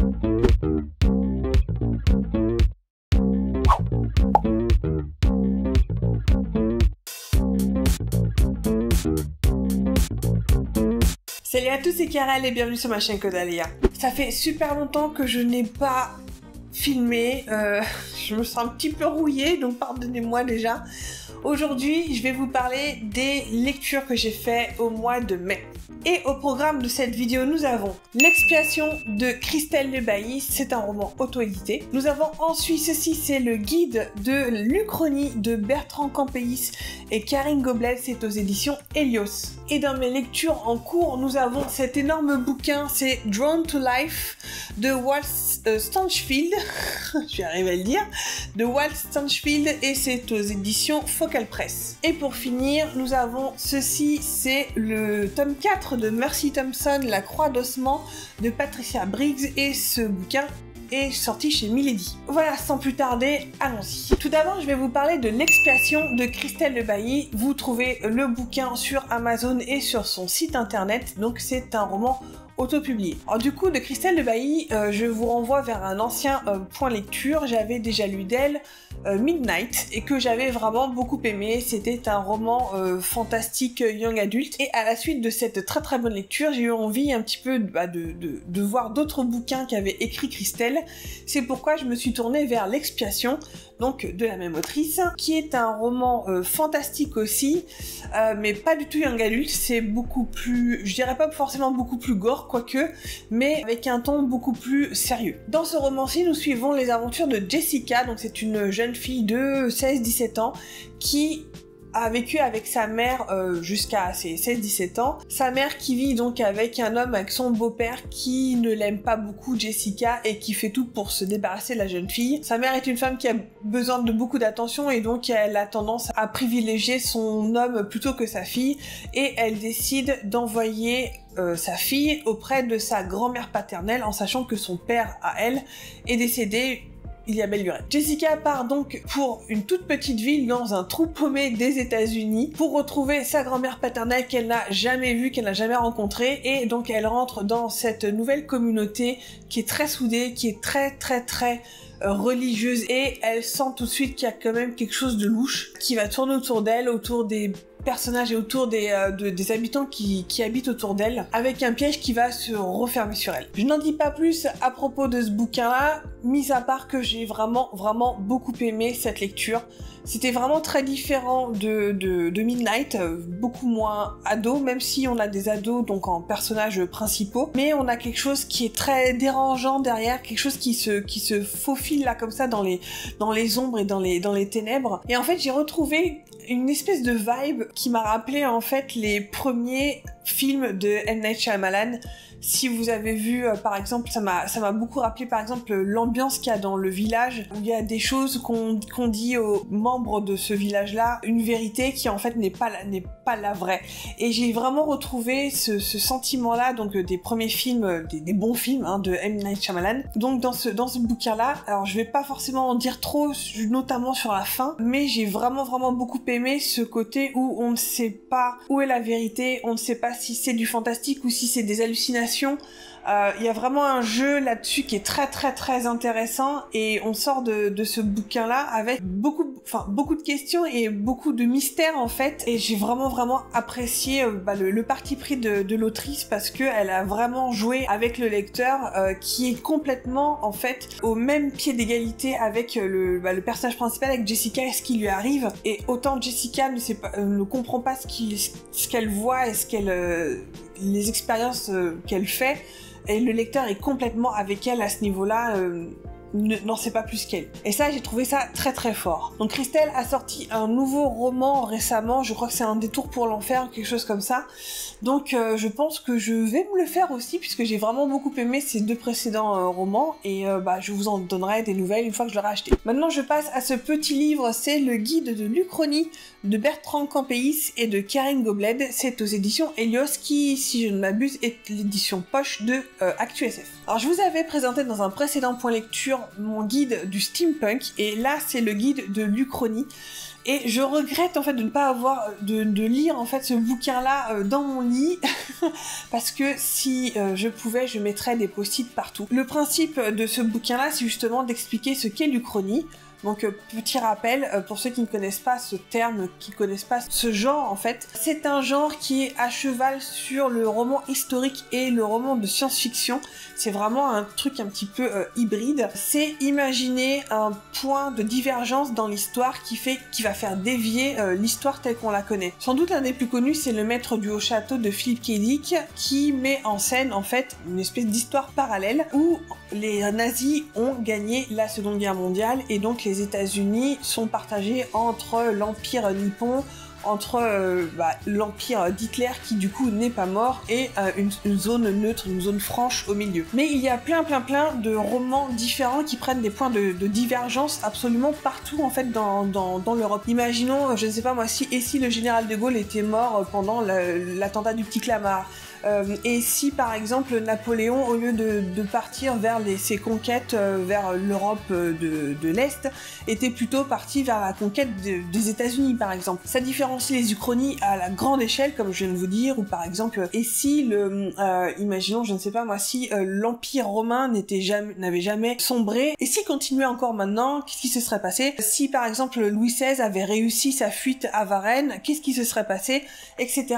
Salut à tous, c'est Karel et bienvenue sur ma chaîne Codalia. Ça fait super longtemps que je n'ai pas filmé, je me sens un petit peu rouillée, donc pardonnez-moi déjà. Aujourd'hui, je vais vous parler des lectures que j'ai fait au mois de mai. Et au programme de cette vidéo, nous avons L'expiation de Christelle Le Bailly, c'est un roman auto-édité. Nous avons ensuite, ceci c'est le guide de l'Uchronie de Bertrand Campeis et Karine Goblet, c'est aux éditions Helios. Et dans mes lectures en cours, nous avons cet énorme bouquin, c'est Drawn to Life de Walt Stanchfield, je vais arriver à le dire, de Walt Stanchfield et c'est aux éditions Focal Press. Et pour finir, nous avons ceci, c'est le tome 4 de Mercy Thompson, La Croix d'Ossement de Patricia Briggs et ce bouquin est sorti chez Milady. Voilà, sans plus tarder, allons-y. Tout d'abord, je vais vous parler de L'expiation de Christelle Le Bailly. Vous trouvez le bouquin sur Amazon et sur son site internet, donc c'est un roman auto-publié. Alors du coup, de Christelle Le Bailly, je vous renvoie vers un ancien point lecture. J'avais déjà lu d'elle Midnight et que j'avais vraiment beaucoup aimé. C'était un roman fantastique young adulte et à la suite de cette très très bonne lecture, j'ai eu envie un petit peu de voir d'autres bouquins qu'avait écrit Christelle. C'est pourquoi je me suis tournée vers L'expiation, donc de la même autrice, qui est un roman fantastique aussi, mais pas du tout young adulte. C'est beaucoup plus, je dirais pas forcément beaucoup plus gore, quoique, mais avec un ton beaucoup plus sérieux. Dans ce roman-ci, nous suivons les aventures de Jessica, donc c'est une jeune fille de 16-17 ans qui a vécu avec sa mère jusqu'à ses 16-17 ans. Sa mère qui vit donc avec un homme, avec son beau-père qui ne l'aime pas beaucoup, Jessica, et qui fait tout pour se débarrasser de la jeune fille. Sa mère est une femme qui a besoin de beaucoup d'attention et donc elle a tendance à privilégier son homme plutôt que sa fille et elle décide d'envoyer sa fille auprès de sa grand-mère paternelle en sachant que son père, à elle, est décédé il y a belle lurette. Jessica part donc pour une toute petite ville dans un trou paumé des États-Unis pour retrouver sa grand-mère paternelle qu'elle n'a jamais vue, qu'elle n'a jamais rencontrée et donc elle rentre dans cette nouvelle communauté qui est très soudée, qui est très religieuse et elle sent tout de suite qu'il y a quand même quelque chose de louche qui va tourner autour d'elle, autour des personnages et autour des habitants qui habitent autour d'elle, avec un piège qui va se refermer sur elle. Je n'en dis pas plus à propos de ce bouquin-là, mis à part que j'ai vraiment beaucoup aimé cette lecture. C'était vraiment très différent de Midnight, beaucoup moins ado, même si on a des ados donc en personnages principaux, mais on a quelque chose qui est très dérangeant derrière, quelque chose qui se faufile là comme ça dans les ombres et dans les ténèbres. Et en fait, j'ai retrouvé une espèce de vibe qui m'a rappelé en fait les premiers films de M. Night Shyamalan. Si vous avez vu, par exemple, ça m'a beaucoup rappelé, par exemple, l'ambiance qu'il y a dans le village, où il y a des choses qu'on dit aux membres de ce village-là, une vérité qui en fait n'est pas la vraie. Et j'ai vraiment retrouvé ce sentiment-là, donc des premiers films, des bons films hein, de M. Night Shyamalan. Donc dans ce bouquin-là, alors je vais pas forcément en dire trop, notamment sur la fin, mais j'ai vraiment beaucoup aimé ce côté où on ne sait pas où est la vérité, on ne sait pas si c'est du fantastique ou si c'est des hallucinations. Il y a vraiment un jeu là-dessus qui est très intéressant et on sort de ce bouquin-là avec beaucoup de questions et beaucoup de mystères en fait et j'ai vraiment apprécié le parti pris de l'autrice parce que elle a vraiment joué avec le lecteur qui est complètement en fait au même pied d'égalité avec le personnage principal, avec Jessica et ce qui lui arrive, et autant Jessica ne comprend pas ce qu'elle voit et les expériences qu'elle fait, et le lecteur est complètement avec elle à ce niveau-là, n'en sait pas plus qu'elle. Et ça, j'ai trouvé ça très fort. Donc Christelle a sorti un nouveau roman récemment, je crois que c'est Un détour pour l'enfer, quelque chose comme ça. Donc je pense que je vais me le faire aussi, puisque j'ai vraiment beaucoup aimé ces deux précédents romans, et je vous en donnerai des nouvelles une fois que je l'aurai acheté. Maintenant je passe à ce petit livre, c'est le guide de l'Uchronie de Bertrand Campeis et de Karine Goblet, c'est aux éditions Helios, qui, si je ne m'abuse, est l'édition poche de ActuSF. Alors je vous avais présenté dans un précédent point lecture sur mon guide du steampunk, et là c'est le guide de l'Uchronie. Et je regrette en fait de ne pas avoir de lire en fait ce bouquin-là dans mon lit parce que si je pouvais, je mettrais des post-it partout. Le principe de ce bouquin-là, c'est justement d'expliquer ce qu'est l'Uchronie. Donc petit rappel, pour ceux qui ne connaissent pas ce terme, qui ne connaissent pas ce genre en fait, c'est un genre qui est à cheval sur le roman historique et le roman de science-fiction. C'est vraiment un truc un petit peu hybride. C'est imaginer un point de divergence dans l'histoire qui va faire dévier l'histoire telle qu'on la connaît. Sans doute l'un des plus connus, c'est Le Maître du Haut Château de Philip K. Dick, qui met en scène en fait une espèce d'histoire parallèle où les nazis ont gagné la Seconde Guerre mondiale et donc les États-Unis sont partagés entre l'Empire nippon, entre l'Empire d'Hitler qui du coup n'est pas mort et une zone neutre, une zone franche au milieu. Mais il y a plein de romans différents qui prennent des points de divergence absolument partout en fait dans l'Europe. Imaginons, je ne sais pas moi, si le général de Gaulle était mort pendant l'attentat du Petit Clamart. Et si par exemple Napoléon, au lieu de partir vers ses conquêtes vers l'Europe de l'Est, était plutôt parti vers la conquête des États-Unis par exemple. Ça différencie les uchronies à la grande échelle, comme je viens de vous dire, ou par exemple, et si imaginons, je ne sais pas moi, si l'Empire romain n'avait jamais sombré, et s'il continuait encore maintenant, qu'est-ce qui se serait passé? Si par exemple Louis XVI avait réussi sa fuite à Varennes, qu'est-ce qui se serait passé, etc.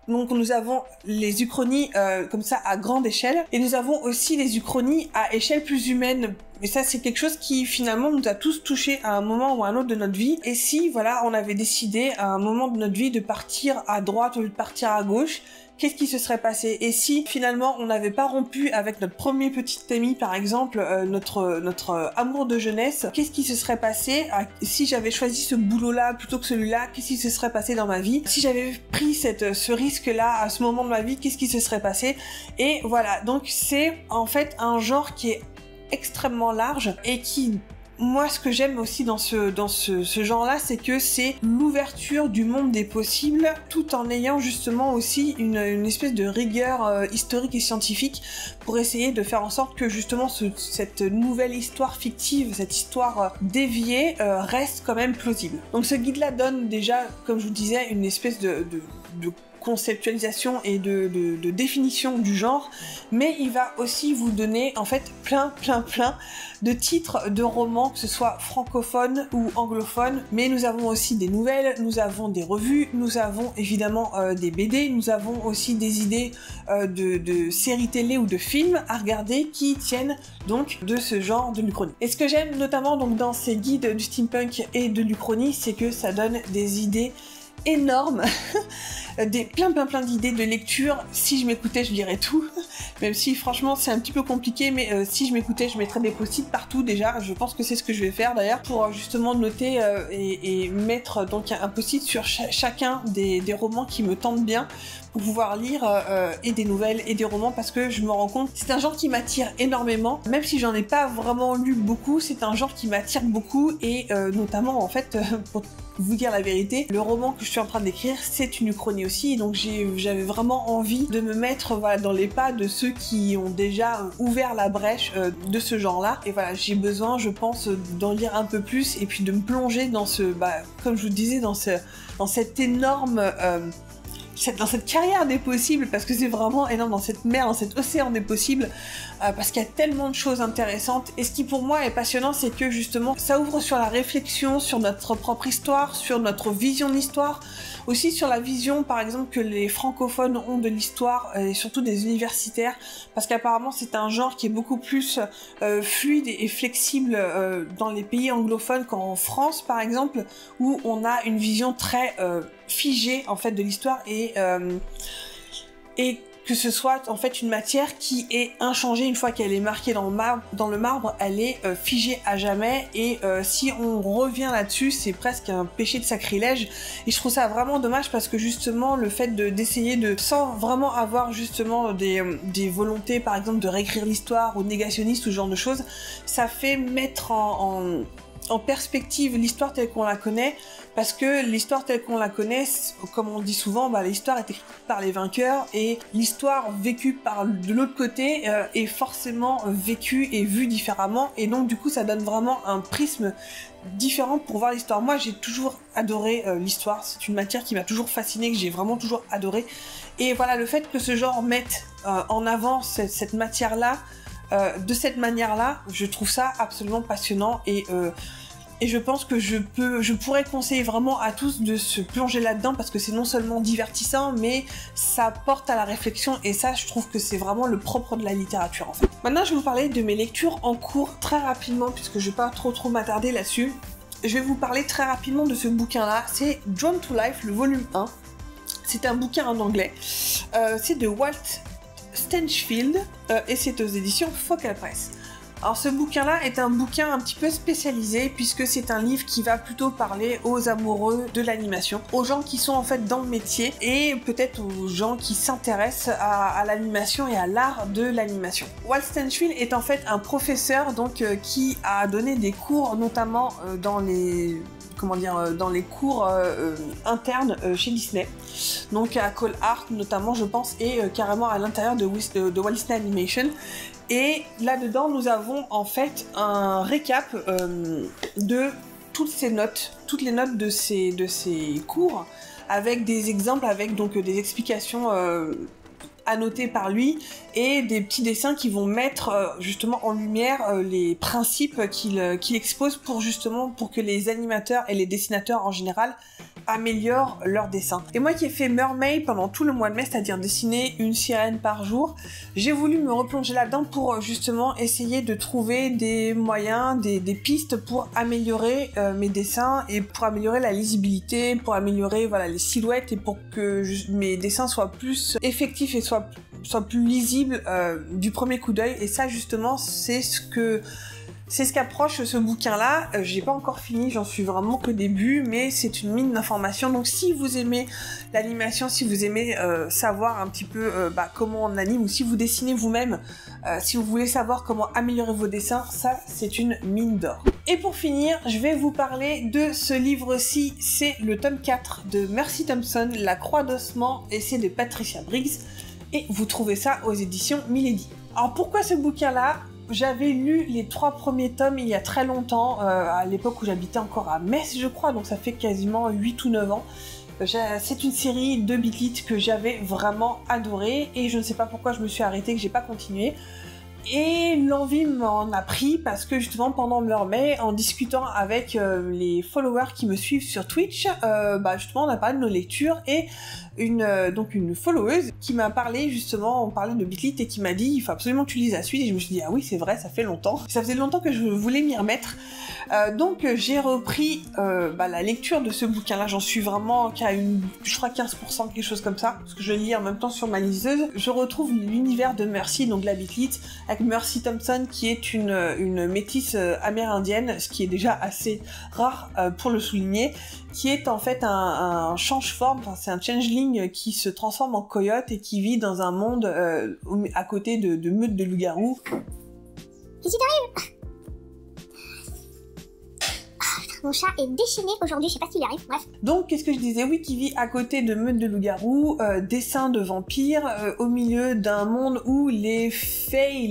Donc nous avons les uchronies comme ça à grande échelle, et nous avons aussi les uchronies à échelle plus humaine. Et ça c'est quelque chose qui finalement nous a tous touchés à un moment ou à un autre de notre vie. Et si voilà, on avait décidé à un moment de notre vie de partir à droite au lieu de partir à gauche, qu'est-ce qui se serait passé? Et si finalement on n'avait pas rompu avec notre premier petit ami par exemple, notre amour de jeunesse, qu'est-ce qui se serait passé si j'avais choisi ce boulot-là plutôt que celui-là? Qu'est-ce qui se serait passé dans ma vie? Si j'avais pris ce risque-là à ce moment de ma vie, qu'est-ce qui se serait passé? Et voilà, donc c'est en fait un genre qui est extrêmement large et qui... Moi, ce que j'aime aussi dans ce genre-là, c'est que c'est l'ouverture du monde des possibles, tout en ayant justement aussi une espèce de rigueur historique et scientifique pour essayer de faire en sorte que justement cette nouvelle histoire fictive, cette histoire déviée, reste quand même plausible. Donc ce guide-là donne déjà, comme je vous disais, une espèce de conceptualisation et de définition du genre, mais il va aussi vous donner en fait plein de titres de romans, que ce soit francophones ou anglophones, mais nous avons aussi des nouvelles, nous avons des revues, nous avons évidemment des BD, nous avons aussi des idées de séries télé ou de films à regarder qui tiennent donc de ce genre de l'Uchronie. Et ce que j'aime notamment donc dans ces guides du steampunk et de l'Uchronie, c'est que ça donne des idées énorme, plein d'idées de lecture. Si je m'écoutais, je dirais tout, même si franchement c'est un petit peu compliqué, mais si je m'écoutais, je mettrais des post-it partout déjà. Je pense que c'est ce que je vais faire d'ailleurs pour justement noter et mettre donc un post-it sur chacun des romans qui me tentent bien pour pouvoir lire et des nouvelles et des romans, parce que je me rends compte c'est un genre qui m'attire énormément, même si j'en ai pas vraiment lu beaucoup. C'est un genre qui m'attire beaucoup et notamment en fait pour vous dire la vérité, le roman que je suis en train d'écrire, c'est une uchronie aussi, donc j'avais vraiment envie de me mettre dans les pas de ceux qui ont déjà ouvert la brèche de ce genre-là. Et voilà, j'ai besoin, je pense, d'en lire un peu plus et puis de me plonger dans comme je vous disais, dans cette énorme... dans cette carrière des possibles, parce que c'est vraiment énorme, dans cette mer, dans cet océan des possibles, parce qu'il y a tellement de choses intéressantes. Et ce qui pour moi est passionnant, c'est que justement ça ouvre sur la réflexion, sur notre propre histoire, sur notre vision de l'histoire, aussi sur la vision par exemple que les francophones ont de l'histoire, et surtout des universitaires, parce qu'apparemment c'est un genre qui est beaucoup plus fluide et flexible dans les pays anglophones qu'en France par exemple, où on a une vision très figée en fait de l'histoire et que ce soit en fait une matière qui est inchangée une fois qu'elle est marquée dans le marbre, elle est figée à jamais, et si on revient là-dessus, c'est presque un péché de sacrilège. Et je trouve ça vraiment dommage, parce que justement le fait d'essayer sans vraiment avoir justement des volontés par exemple de réécrire l'histoire ou négationnistes ou ce genre de choses, ça fait mettre en perspective l'histoire telle qu'on la connaît, parce que l'histoire telle qu'on la connaît, comme on dit souvent, l'histoire est écrite par les vainqueurs et l'histoire vécue par de l'autre côté est forcément vécue et vue différemment, et donc du coup ça donne vraiment un prisme différent pour voir l'histoire. Moi j'ai toujours adoré l'histoire, c'est une matière qui m'a toujours fascinée, que j'ai vraiment toujours adoré, et voilà, le fait que ce genre mette en avant cette matière-là, de cette manière-là, je trouve ça absolument passionnant, et je pense que je pourrais conseiller vraiment à tous de se plonger là-dedans, parce que c'est non seulement divertissant, mais ça porte à la réflexion, et ça, je trouve que c'est vraiment le propre de la littérature, en fait. Maintenant, je vais vous parler de mes lectures en cours très rapidement, puisque je vais pas trop m'attarder là-dessus. Je vais vous parler très rapidement de ce bouquin-là. C'est Drawn to Life, le volume 1. C'est un bouquin en anglais. C'est de Walt Stanchfield, et c'est aux éditions Focal Press. Alors ce bouquin-là est un bouquin un petit peu spécialisé, puisque c'est un livre qui va plutôt parler aux amoureux de l'animation, aux gens qui sont en fait dans le métier, et peut-être aux gens qui s'intéressent à l'animation et à l'art de l'animation. Walt Stanchfield est en fait un professeur donc qui a donné des cours notamment dans les cours internes chez Disney, donc à Cole Art notamment je pense, et carrément à l'intérieur de Walt Disney Animation. Et là-dedans, nous avons en fait un récap de toutes les notes de ces cours, avec des exemples, avec donc des explications annotées par lui, et des petits dessins qui vont mettre justement en lumière les principes qu'il expose pour que les animateurs et les dessinateurs en général améliorent leurs dessins. Et moi qui ai fait Mermaid pendant tout le mois de mai, c'est-à-dire dessiner une sirène par jour, j'ai voulu me replonger là-dedans pour justement essayer de trouver des moyens, des pistes pour améliorer mes dessins, et pour améliorer la lisibilité, pour améliorer les silhouettes, et pour que mes dessins soient plus effectifs et soient plus lisibles du premier coup d'œil. Et ça justement c'est ce qu'approche ce bouquin-là. J'ai pas encore fini, j'en suis vraiment qu'au début, mais c'est une mine d'informations. Donc si vous aimez l'animation, si vous aimez savoir un petit peu comment on anime, ou si vous dessinez vous-même, si vous voulez savoir comment améliorer vos dessins, ça c'est une mine d'or. Et pour finir, je vais vous parler de ce livre-ci, c'est le tome 4 de Mercy Thompson, La Croix d'Ossement, et c'est de Patricia Briggs, et vous trouvez ça aux éditions Milady. Alors pourquoi ce bouquin-là ? J'avais lu les 3 premiers tomes il y a très longtemps, à l'époque où j'habitais encore à Metz, je crois, donc ça fait quasiment 8 ou 9 ans. C'est une série de Beat que j'avais vraiment adorée, et je ne sais pas pourquoi je me suis arrêtée, que j'ai pas continué. Et l'envie m'en a pris parce que justement pendant Mermaid, en discutant avec les followers qui me suivent sur Twitch, justement on a parlé de nos lectures, et une followeuse qui m'a parlé justement, on parlait de Bitlit, et qui m'a dit il faut absolument que tu lises la suite, et je me suis dit ah oui c'est vrai, ça fait longtemps, ça faisait longtemps que je voulais m'y remettre. Donc j'ai repris la lecture de ce bouquin là, j'en suis vraiment qu'à je crois 15%, quelque chose comme ça, parce que je lis en même temps sur ma liseuse. Je retrouve l'univers de Mercy, donc la Bitlit, avec Mercy Thompson qui est une métisse amérindienne, ce qui est déjà assez rare pour le souligner, qui est en fait un change-forme, enfin c'est un changeling qui se transforme en coyote et qui vit dans un monde à côté de meutes de loups-garous. Qu'est-ce qui t'arrive ? Mon chat est déchaîné aujourd'hui, je sais pas ce qu'il arrive, bref. Donc, qu'est-ce que je disais ? Oui, qui vit à côté de meutes de loups-garous, dessins de vampires, au milieu d'un monde où les fées et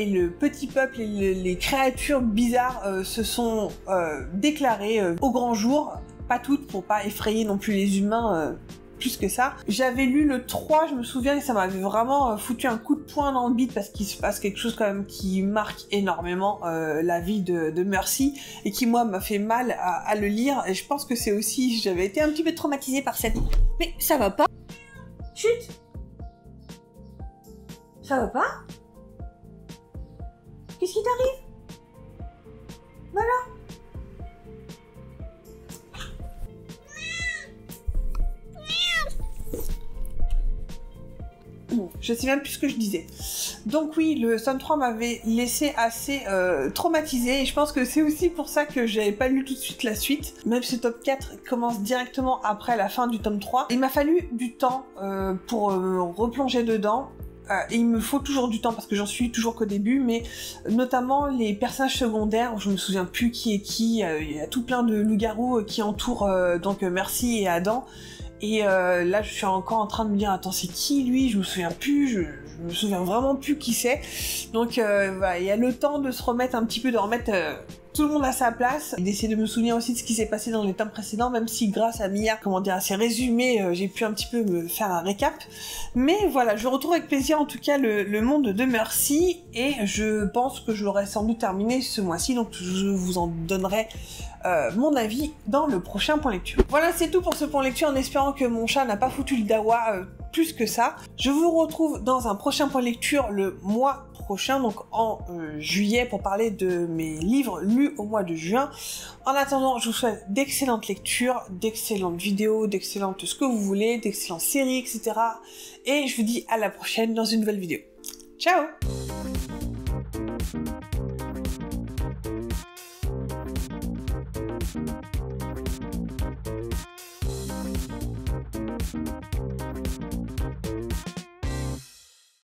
le petit peuple et les créatures bizarres se sont déclarées au grand jour. Pas toutes, pour pas effrayer non plus les humains plus que ça. J'avais lu le 3, je me souviens, et ça m'avait vraiment foutu un coup de poing dans le bide, parce qu'il se passe quelque chose quand même qui marque énormément la vie de Mercy, et qui moi m'a fait mal à le lire, et je pense que c'est aussi, j'avais été un petit peu traumatisée par cette... Mais ça va pas ? Chut ! Ça va pas ? Qu'est-ce qui t'arrive ? Voilà. Je sais même plus ce que je disais. Donc oui, le tome 3 m'avait laissé assez traumatisée, et je pense que c'est aussi pour ça que j'avais pas lu tout de suite la suite. Même si le tome 4 commence directement après la fin du tome 3. Il m'a fallu du temps pour replonger dedans. et il me faut toujours du temps parce que j'en suis toujours qu'au début, mais notamment les personnages secondaires, je me souviens plus qui est qui, il y a tout plein de loups-garous qui entourent donc Mercy et Adam, et là je suis encore en train de me dire attends c'est qui lui, je me souviens plus, je me souviens vraiment plus qui c'est, donc voilà, il y a le temps de se remettre un petit peu, de remettre tout le monde à sa place, et d'essayer de me souvenir aussi de ce qui s'est passé dans les tomes précédents, même si grâce à Mia, à ses résumés, j'ai pu un petit peu me faire un récap. Mais voilà, je retrouve avec plaisir en tout cas le monde de Mercy, et je pense que je l'aurai sans doute terminé ce mois-ci, donc je vous en donnerai mon avis dans le prochain point lecture. Voilà, c'est tout pour ce point lecture, en espérant que mon chat n'a pas foutu le dawa plus que ça. Je vous retrouve dans un prochain point lecture le mois prochain, donc en juillet, pour parler de mes livres lus au mois de juin. En attendant, je vous souhaite d'excellentes lectures, d'excellentes vidéos, d'excellentes ce que vous voulez, d'excellentes séries, etc. Et je vous dis à la prochaine dans une nouvelle vidéo. Ciao!